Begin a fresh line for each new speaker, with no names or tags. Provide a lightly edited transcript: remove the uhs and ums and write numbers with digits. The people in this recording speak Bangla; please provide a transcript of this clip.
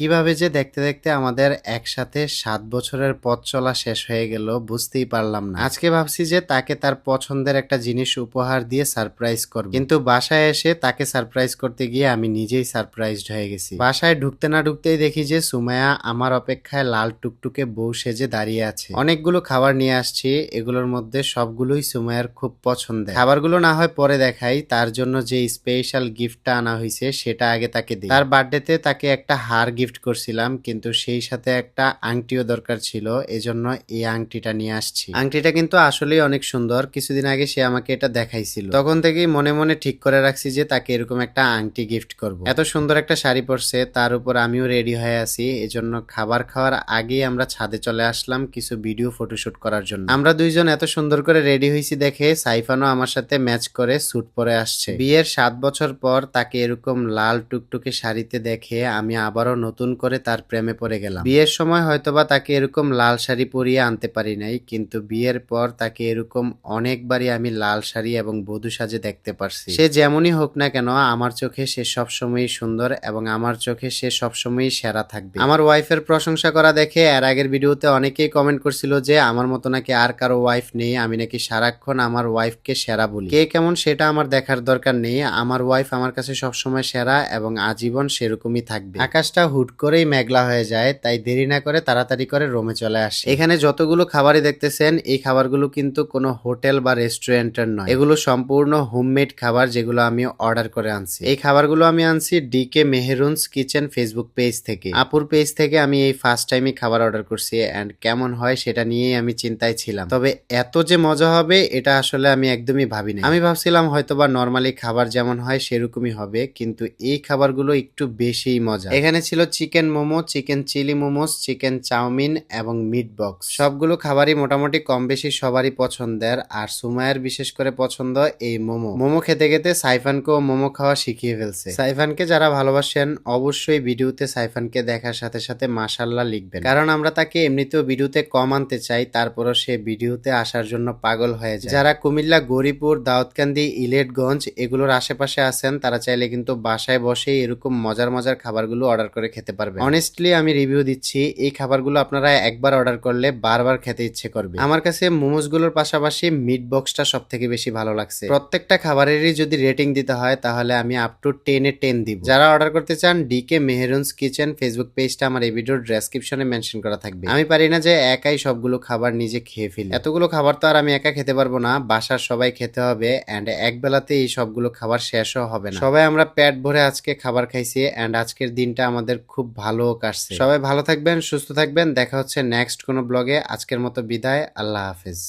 কিভাবে যে দেখতে দেখতে আমাদের একসাথে 7 বছরের পথ চলা শেষ হয়ে গেল বুঝতেই পারলাম না। আজকে ভাবছি যে তাকে তার পছন্দের একটা জিনিস উপহার দিয়ে সারপ্রাইজ করব, কিন্তু বাসায় এসে তাকে সারপ্রাইজ করতে গিয়ে আমি নিজেই সারপ্রাইজড হয়ে গেছি। বাসায় ঢুকতে না ঢুকতেই দেখি যে সুমাইয়া আমার অপেক্ষায় লাল টুকটুকে বউ সেজে দাঁড়িয়ে আছে। অনেকগুলো খাবার নিয়ে আসছি, এগুলোর মধ্যে সবগুলোই সুমাইয়ার খুব পছন্দের। খাবারগুলো না হয় পরে দেখাই, তার জন্য যে স্পেশাল গিফটটা আনা হয়েছে সেটা আগে তাকে দিই। তার বার্থডেতে তাকে একটা হার গিফট করছিলাম, কিন্তু সেই সাথে একটা আংটিও দরকার ছিল, এজন্য এই আংটিটা নিয়ে আসছি। আংটিটা কিন্তু আসলেই অনেক সুন্দর। কিছুদিন আগে সে আমাকে এটা দেখাইছিল, তখন থেকেই মনে মনে ঠিক করে রাখছি যে তাকে এরকম একটা আংটি গিফট করব। এত সুন্দর একটা শাড়ি পরছে, তার উপর আমিও রেডি হয়ে আছি। এজন্য খাবার খাওয়ার আগেই আমরা ছাদে চলে আসলাম কিছু ভিডিও ফটোশুট করার জন্য। আমরা দুইজন এত সুন্দর করে রেডি হয়েছি দেখে সাইফানও আমার সাথে ম্যাচ করে স্যুট পরে আসছে। বিয়ের 7 বছর পর তাকে এরকম লাল টুকটুকে শাড়িতে দেখে আমি আবারও নতুন করে তার প্রেমে পড়ে গেলাম। বিয়ের সময় হয়তোবা তাকে এরকম লাল শাড়ি পরিয়ে আনতে পারি নাই, কিন্তু বিয়ের পর তাকে এরকম অনেকবারই আমি লাল শাড়ি এবং বধূ সাজে দেখতে পারছি। সে যেমনই হোক না কেন, আমার চোখে সে সবসময়ই সুন্দর এবং আমার চোখে সে সবসময়ই সেরা থাকবে। আমার ওয়াইফের প্রশংসা করা দেখে এর আগের ভিডিওতে অনেকেই কমেন্ট করছিল যে আমার মতো নাকি আর কারো ওয়াইফ নেই, আমি নাকি সারাক্ষণ আমার ওয়াইফকে সেরা বলি। কে কেমন সেটা আমার দেখার দরকার নেই, আমার ওয়াইফ আমার কাছে সবসময় সেরা এবং আজীবন সেরকমই থাকবে। আকাশটা হুট করেই মেঘলা হয়ে যায়, তাই দেরি না করে তাড়াতাড়ি করে রুমে চলে আসে। এখানে যতগুলো খাবারই দেখতেছেন, এই খাবারগুলো কিন্তু কোনো হোটেল বা রেস্টুরেন্টের নয়, এগুলো সম্পূর্ণ হোমমেড খাবার যেগুলো আমি অর্ডার করে আনছি। এই খাবারগুলো আমি আনছি ডিকে মেহেরুনস কিচেন ফেসবুক পেজ থেকে। আপুর পেজ থেকে আমি এই ফার্স্ট টাইমই খাবার অর্ডার করছি, এন্ড কেমন হয় সেটা নিয়েই আমি চিন্তায় ছিলাম। তবে এত যে মজা হবে এটা আসলে আমি একদমই ভাবিনি। আমি ভাবছিলাম হয়তোবা নরমালি খাবার যেমন হয় সেরকমই হবে, কিন্তু এই খাবারগুলো একটু বেশিই মজা। এখানে ছিল chicken momo, chicken chilli momos, chicken chow mein এবং মিট বক্স। সবগুলো খাবারই মোটামুটি কম বেশি সবারই পছন্দের, আর সুমাইয়ার বিশেষ করে পছন্দ এই মোমো। মোমো খেতে খেতে সাইফানকেও মোমো খাওয়া শিখিয়ে ফেলছে। সাইফানকে যারা ভালোবাসেন অবশ্যই ভিডিওতে সাইফানকে দেখার সাথে সাথে মাশাআল্লাহ লিখবেন, কারণ আমরা তাকে এমনিতেও ভিডিওতে কম আনতে চাই, তারপরও সে ভিডিওতে আসার জন্য পাগল হয়ে যায়। যারা কুমিল্লা, গৌরীপুর, দাউদকান্দি, ইলেটগঞ্জ এগুলোর আশেপাশে আছেন, তারা চাইলে কিন্তু বাসায় বসে এরকম মজার মজার খাবারগুলো অর্ডার করে খেতে পারবে। অনেস্টলি আমি রিভিউ দিচ্ছি, এই খাবারগুলো আপনারা একবার অর্ডার করলে বারবার খেতে ইচ্ছে করবে। আমার কাছে মোমোস গুলোর পাশাপাশি মিট বক্সটা সব থেকে বেশি ভালো লাগছে। প্রত্যেকটা খাবারেরই যদি রেটিং দিতে হয় তাহলে আমি আপ টু 10 এ 10 দিব। যারা অর্ডার করতে চান ডিকে মেহেরুনস কিচেন ফেসবুক পেজটা আমার এই ভিডিওর ডেসক্রিপশনে মেনশন করা থাকবে। আমি পারি না যে একাই সবগুলো খাবার নিজে খেয়ে ফেলি, এতগুলো খাবার তো আর আমি একা খেতে পারবো না, বাসার সবাই খেতে হবে, এন্ড এক বেলাতে এই সবগুলো খাবার শেষও হবে না। সবাই আমরা পেট ভরে আজকে খাবার খাইছি, এন্ড আজকের দিনটা আমাদের খুব ভালো কাটছে। সবাই ভালো থাকবেন, সুস্থ থাকবেন, দেখা হচ্ছে নেক্সট কোনো ব্লগে। আজকের মতো বিদায়, আল্লাহ হাফেজ।